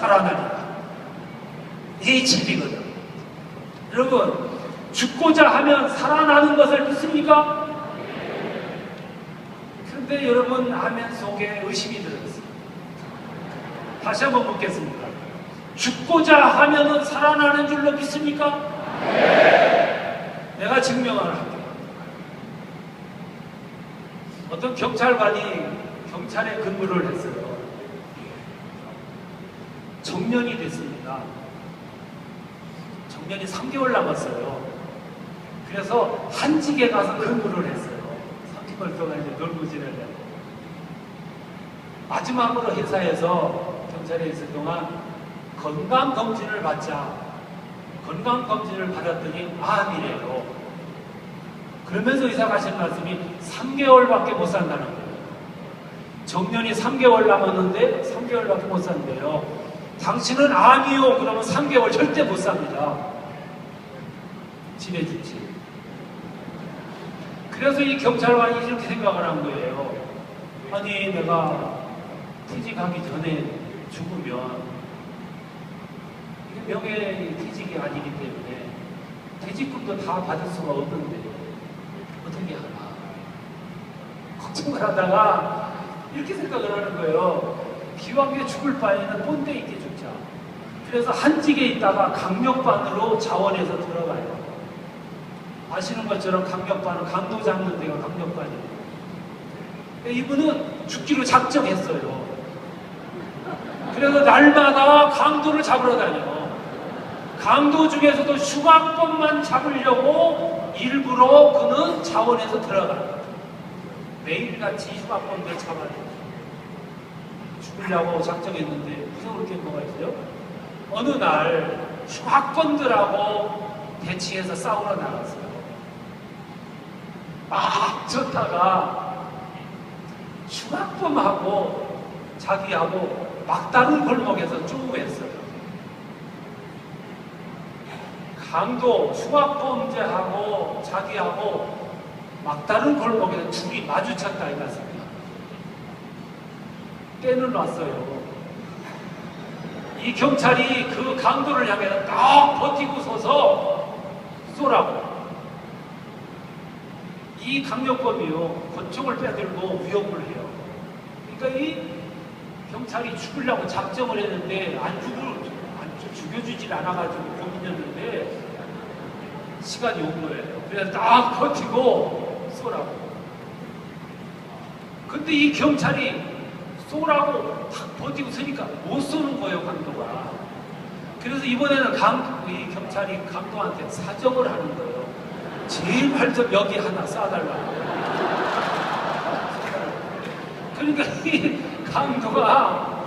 살아나리라. 이게 진리거든. 여러분, 죽고자 하면 살아나는 것을 믿습니까? 그런데 여러분, 아멘 속에 의심이 들어있어요. 다시 한번 묻겠습니다. 죽고자 하면은 살아나는 줄로 믿습니까? 내가 증명을 할게요. 어떤 경찰관이 경찰에 근무를 했어요. 정년이 됐습니다. 정년이 3개월 남았어요. 그래서 한직에 가서 근무를 했어요. 3개월 동안 이제 놀고 지내려고. 마지막으로 회사에서 경찰에 있을 동안 건강검진을 받자. 건강검진을 받았더니 암이래요. 그러면서 의사가 하신 말씀이 3개월밖에 못 산다는 거예요. 정년이 3개월 남았는데 3개월밖에 못 산대요. 당신은 암이요. 그러면 3개월 절대 못 삽니다. 지내주지. 그래서 이 경찰관이 이렇게 생각을 한 거예요. 아니, 내가 퇴직하기 전에 죽으면 이게 명예퇴직이 아니기 때문에 퇴직금도 다 받을 수가 없는데 어떻게 하나 걱정을 하다가 이렇게 생각을 하는 거예요. 기왕에 죽을 바에는 본데 있게 죽자. 그래서 한직에 있다가 강력반으로 자원해서 들어가요. 아시는 것처럼 강력반은 강도 잡는 데가 강력반이에요. 이분은 죽기로 작정했어요. 그래서 날마다 강도를 잡으러 다녀. 강도 중에서도 흉악범만 잡으려고 일부러 그는 자원해서 들어가요. 매일같이 흉악범들 잡아야 돼요. 죽으려고 작정했는데 무서울 게 뭐가 있어요? 어느 날 흉악범들하고 대치해서 싸우러 나갔어요. 막 졌다가 흉악범하고 자기하고 막다른 골목에서 쪼우했어요. 강도, 흉악범죄하고 자기하고 막다른 골목에서 둘이 마주쳤다 이랬습니다. 때는 왔어요. 이 경찰이 그 강도를 향해서 딱 버티고 서서 쏘라고. 이 강력범이요, 권총을 빼들고 위협을 해요. 그러니까 이 경찰이 죽으려고 작정을 했는데 죽여주질 않아가지고 고민했는데 시간이 온 거예요. 그래서 딱 버티고 쏘라고. 근데 이 경찰이 쏘라고 탁 버티고 서니까 못 쏘는 거예요, 강도가. 그래서 이번에는 이 경찰이 강도한테 사정을 하는 거예요. 제발 좀 여기 하나 쏴달라고. 그러니까 이 강도가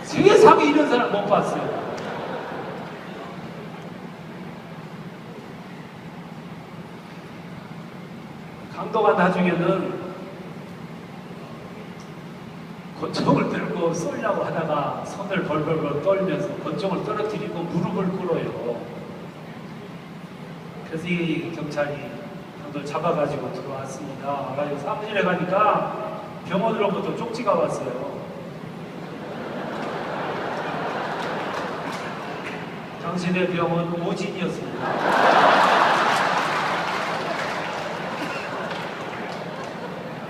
세상에 이런 사람 못 봤어요. 강도가 나중에는 권총을 들고 쏘려고 하다가 손을 벌벌벌 떨면서 권총을 떨어뜨리고 무릎을 꿇어요. 그래서 이 경찰이 강도를 잡아가지고 들어왔습니다. 사무실에 가니까 병원으로부터 쪽지가 왔어요. 당신의 병은 오진이었습니다.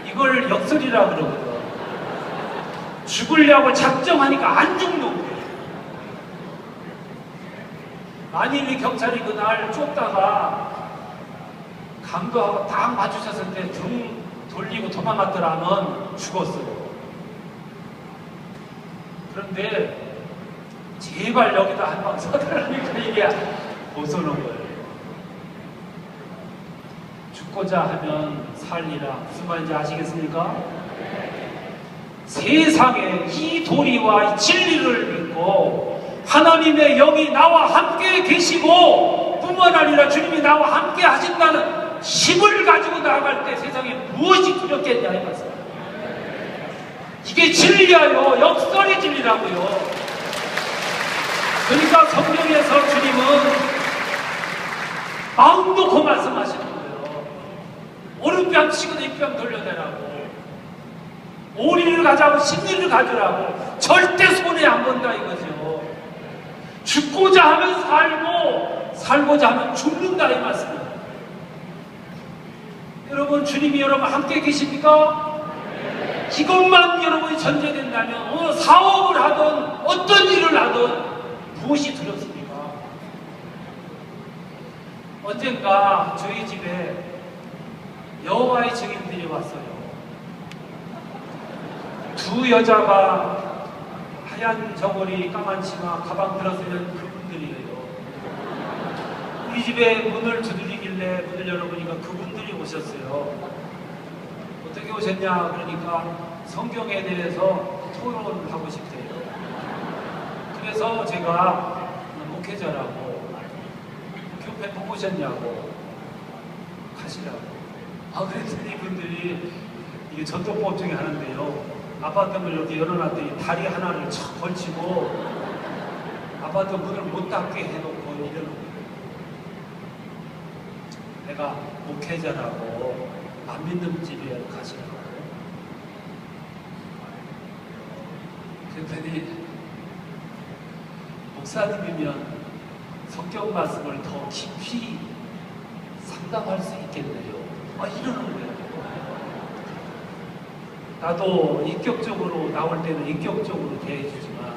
이걸 역설이라 그러거든. 죽으려고 작정하니까 안 죽는 거예요. 만일 이 경찰이 그날 쫓다가 강도하고 딱 마주쳤을 때 등 돌리고 도망갔더라면 죽었어요. 그런데 제발 여기다 한 방 쏴달라니까 이게 못 쏘는 거예요. 죽고자 하면 살리라. 무슨 말인지 아시겠습니까? 세상에 이 도리와 이 진리를 믿고 하나님의 영이 나와 함께 계시고 뿐만 아니라 주님이 나와 함께 하신다는 힘을 가지고 나아갈 때 세상에 무엇이 두렵겠냐 이 말씀. 이게 진리야요. 역설의 진리라고요. 그러니까 성경에서 주님은 마음 놓고 말씀하시는 거예요. 오른뺨 치고 이뺨 돌려내라고. 오리를 가자고 심리를 가지라고. 절대 손해 안 본다 이거죠. 죽고자 하면 살고 살고자 하면 죽는다 이 말씀입니다. 여러분, 주님이 여러분 함께 계십니까? 이것만 여러분이 전제된다면 어느 사업을 하든 어떤 일을 하든 무엇이 두렵습니까? 언젠가 저희 집에 여호와의 증인들이 왔어요. 두 여자가 하얀 저고리 까만 치마 가방 들었으면 그분들이에요. 우리 집에 문을 두드리길래 문을 열어보니까 그분들이 오셨어요. 어떻게 오셨냐 그러니까 성경에 대해서 토론을 하고 싶대요. 그래서 제가 목회자라고 교회 뽑으셨냐고 가시라고. 그랬더니 이분들이 이게 전통법 중에 하는데요. 아파트 문을 이렇게 열어놨더니 다리 하나를 척 걸치고 아파트 문을 못 닫게 해놓고 이러는 거예요. 내가 목회자라고 안 믿는 집에 가시라고. 그랬더니 목사님이면 성경 말씀을 더 깊이 상담할 수 있겠네요. 이러는 거예요. 나도 인격적으로 나올 때는 인격적으로 대해주지만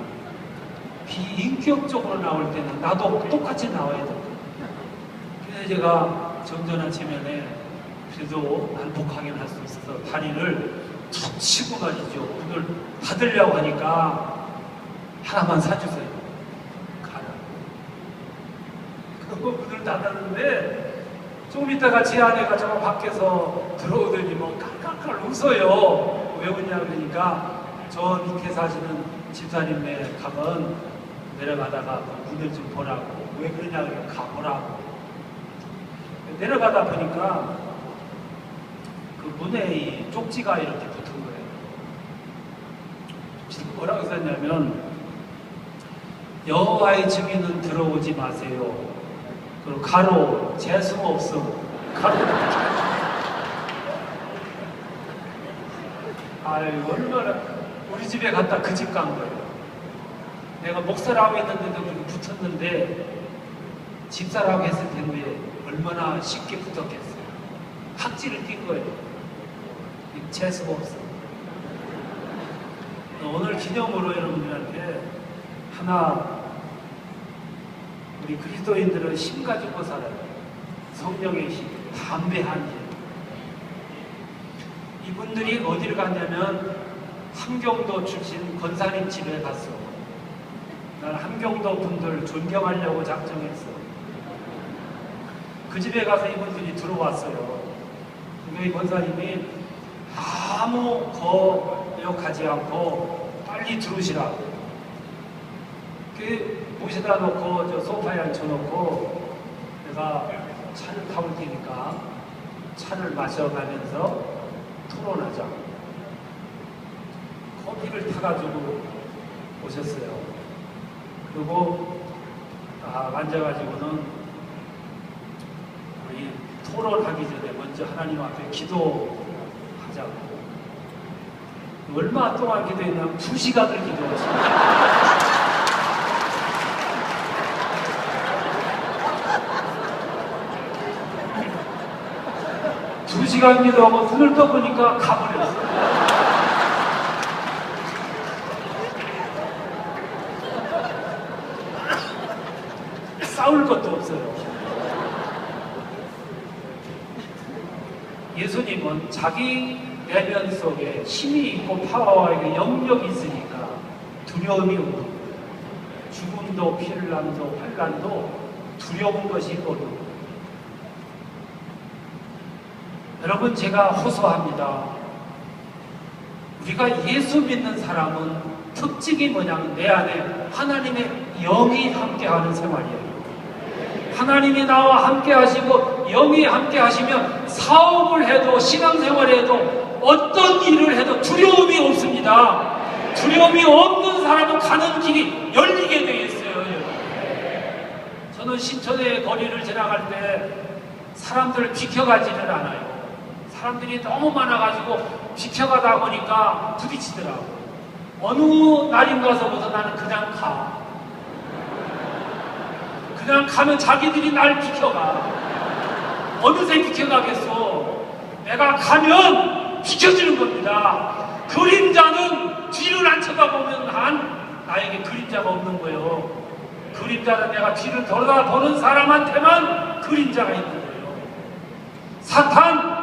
비인격적으로 나올 때는 나도 똑같이 나와야 된다. 그래서 제가 정전한 체면에 그래도 난폭하게는 할 수 있어서 다리를 툭 치고 말이죠. 문을 닫으려고 하니까 하나만 사주세요. 가라. 그리고 문을 닫았는데 조금 있다가 제 아내가 저 밖에서 들어오더니 뭐 깔깔깔 웃어요. 왜 웃냐 그러니까 저 밑에 사시는 집사님네 가면 내려가다가 문을 좀 보라고. 왜 그러냐 그러니까 가보라고. 내려가다 보니까 그 문에 이 쪽지가 이렇게 붙은 거예요. 지금 뭐라고 썼냐면 여호와의 증인은 들어오지 마세요. 그리고 가로 재수 없음. 가로. 아유, 얼마나 우리 집에 갔다 그 집 간 거예요. 내가 목사라고 했는데도 그렇게 붙었는데 집사라고 했을 텐데 얼마나 쉽게 붙었겠어요. 학지를 띈 거예요. 재수가 없어. 오늘 기념으로 여러분들한테 하나, 우리 그리스도인들은 힘 가지고 살아요. 성령의 힘, 담대한 힘. 이분들이 어디를 갔냐면 함경도 출신 권사님 집에 갔어. 난 함경도 분들 존경하려고 작정했어. 그 집에 가서 이분들이 들어왔어요. 분명히 권사님이 아무 거역하지 않고 빨리 들어오시라고. 그 모셔다 놓고 저 소파에 앉혀놓고 내가 차를 타올 테니까 차를 마셔가면서 토론하자. 커피를 타가지고 오셨어요. 그리고 앉아가지고는 우리 토론하기 전에 먼저 하나님 앞에 기도하자고. 얼마 동안 기도했냐면 2시간을 기도했습니다. 2시간 기도하고 눈을 떠보니까 가버렸어요. 싸울 것도 없어요. 예수님은 자기 내면 속에 힘이 있고 파워와 영역이 있으니까 두려움이 없고 죽음도 피난도 환난도 두려운 것이 없고. 여러분, 제가 호소합니다. 우리가 예수 믿는 사람은 특징이 뭐냐면 내 안에 하나님의 영이 함께하는 생활이에요. 하나님이 나와 함께 하시고 영이 함께 하시면 사업을 해도 신앙생활을 해도 어떤 일을 해도 두려움이 없습니다. 두려움이 없는 사람은 가는 길이 열리게 되어 있어요. 저는 신천의 거리를 지나갈 때 사람들을 비켜가지를 않아요. 사람들이 너무 많아가지고 비켜가다 보니까 부딪히더라고요. 어느 날인가서부터 나는 그냥 가. 그냥 가면 자기들이 날 비켜가. 어느새 비켜가겠어. 내가 가면 비켜주는 겁니다. 그림자는 뒤를 안 쳐다보면 나에게 그림자가 없는 거예요. 그림자는 내가 뒤를 돌아보는 사람한테만 그림자가 있는 거예요. 사탄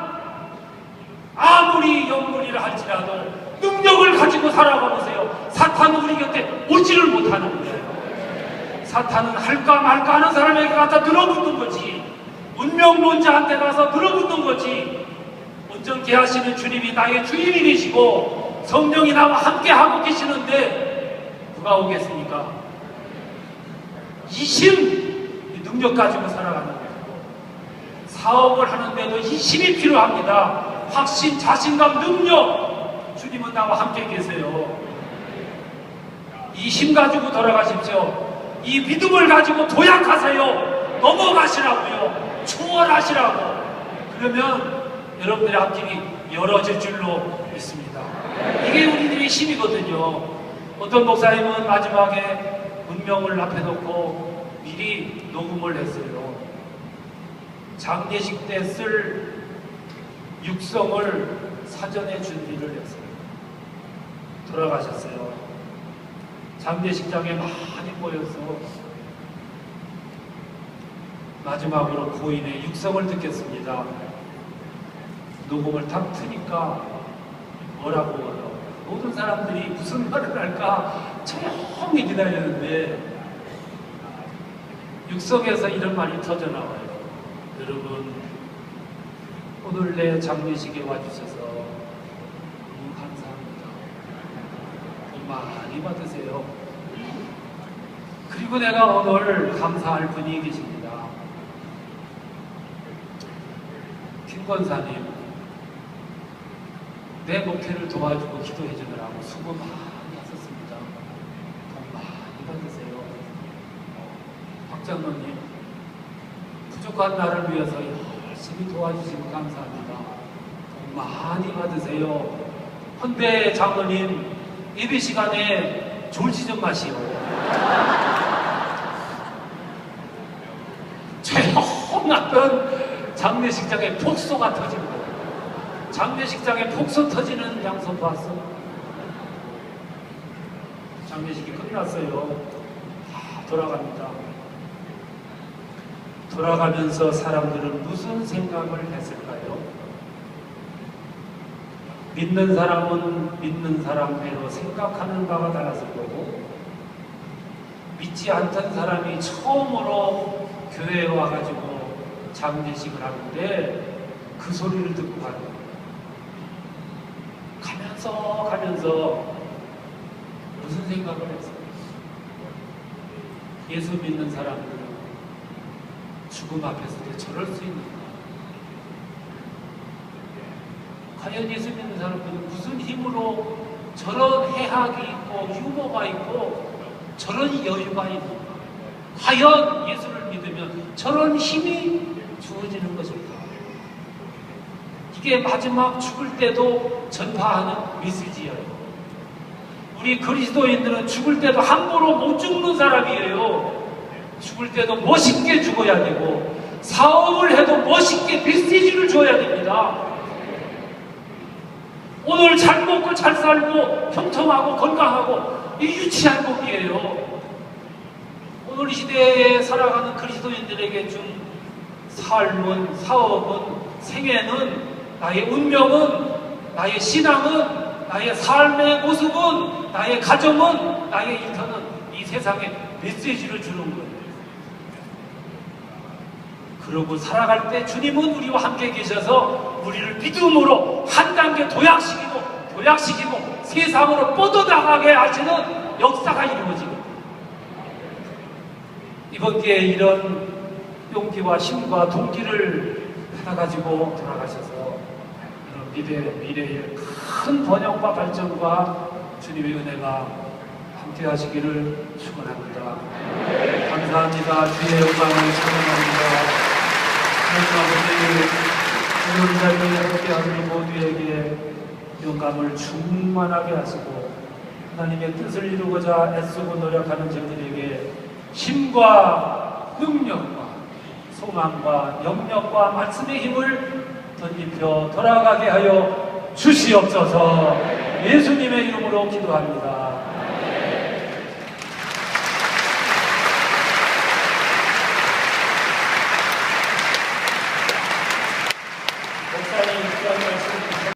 아무리 영물이라 할지라도 능력을 가지고 살아가 보세요. 사탄은 우리 곁에 오지를 못하는 거예요. 사탄은 할까 말까 하는 사람에게 가서 늘어붙는 거지. 운명론자한테 가서 늘어붙는 거지. 온전케 하시는 주님이 나의 주인이 되시고 성령이 나와 함께 하고 계시는데 누가 오겠습니까? 이심, 능력 가지고 살아가는 거예요. 사업을 하는데도 이심이 필요합니다. 확신, 자신감, 능력. 주님은 나와 함께 계세요. 이 힘 가지고 돌아가십시오. 이 믿음을 가지고 도약하세요. 넘어가시라고요. 초월하시라고. 그러면 여러분들의 앞길이 열어질 줄로 믿습니다. 이게 우리들의 힘이거든요. 어떤 목사님은 마지막에 운명을 앞에 놓고 미리 녹음을 했어요. 장례식 때 쓸 육성을 사전에 준비를 했어요. 돌아가셨어요. 장례식장에 많이 모여서 마지막으로 고인의 육성을 듣겠습니다. 녹음을 딱 트니까 뭐라고 해요? 모든 사람들이 무슨 말을 할까 조용히 기다렸는데 육성에서 이런 말이 터져나와요. 여러분, 오늘 내 장례식에 와주셔서 너무 감사합니다. 돈 많이 받으세요. 그리고 내가 오늘 감사할 분이 계십니다. 김 권사님, 내 목회를 도와주고 기도해 주느라고 수고 많이 하셨습니다. 돈 많이 받으세요. 박 장로님, 부족한 나를 위해서 열심히 도와주시고 감사합니다. 돈 많이 받으세요. 헌데 장로님, 예배 시간에 졸지 좀 마시오. 조용하던 장례식장에 폭소가 터지고, 장례식장에 폭소 터지는 양손 봤어. 장례식이 끝났어요. 다 돌아갑니다. 돌아가면서 사람들은 무슨 생각을 했을까요? 믿는 사람은 믿는 사람대로 생각하는 바가 달랐을 거고, 믿지 않던 사람이 처음으로 교회에 와가지고 장례식을 하는데 그 소리를 듣고 가는 거예요. 가면서 무슨 생각을 했어요? 예수 믿는 사람들은 죽음 앞에서도 저럴 수 있는가? 과연 예수 믿는 사람들은 무슨 힘으로 저런 해학이 있고 유머가 있고 저런 여유가 있는가? 과연 예수를 믿으면 저런 힘이 주어지는 것일까? 이게 마지막 죽을 때도 전파하는 메시지예요. 우리 그리스도인들은 죽을 때도 함부로 못 죽는 사람이에요. 죽을 때도 멋있게 죽어야 되고, 사업을 해도 멋있게 메시지를 줘야 됩니다. 오늘 잘 먹고 잘 살고 평통하고 건강하고 이 유치한 복이에요. 오늘 이 시대에 살아가는 그리스도인들에게 준 삶은, 사업은, 생애는, 나의 운명은, 나의 신앙은, 나의 삶의 모습은, 나의 가정은, 나의 인터는 이 세상에 메시지를 주는 거예요. 그러고 살아갈 때 주님은 우리와 함께 계셔서 우리를 믿음으로 한 단계 도약시키고 세상으로 뻗어나가게 하시는 역사가 이루어지고, 이번 기회에 이런 용기와 힘과 동기를 받아가지고 돌아가셔서 미래의 큰 번영과 발전과 주님의 은혜가 함께 하시기를 축원합니다. 감사합니다. 주의 영광을 찬양합니다. 하나님 아버지, 오늘 자리에 함께하는 모두에게 영감을 충만하게 하시고 하나님의 뜻을 이루고자 애쓰고 노력하는 저들에게 힘과 능력과 소망과 영역과 말씀의 힘을 덧입혀 돌아가게 하여 주시옵소서. 예수님의 이름으로 기도합니다.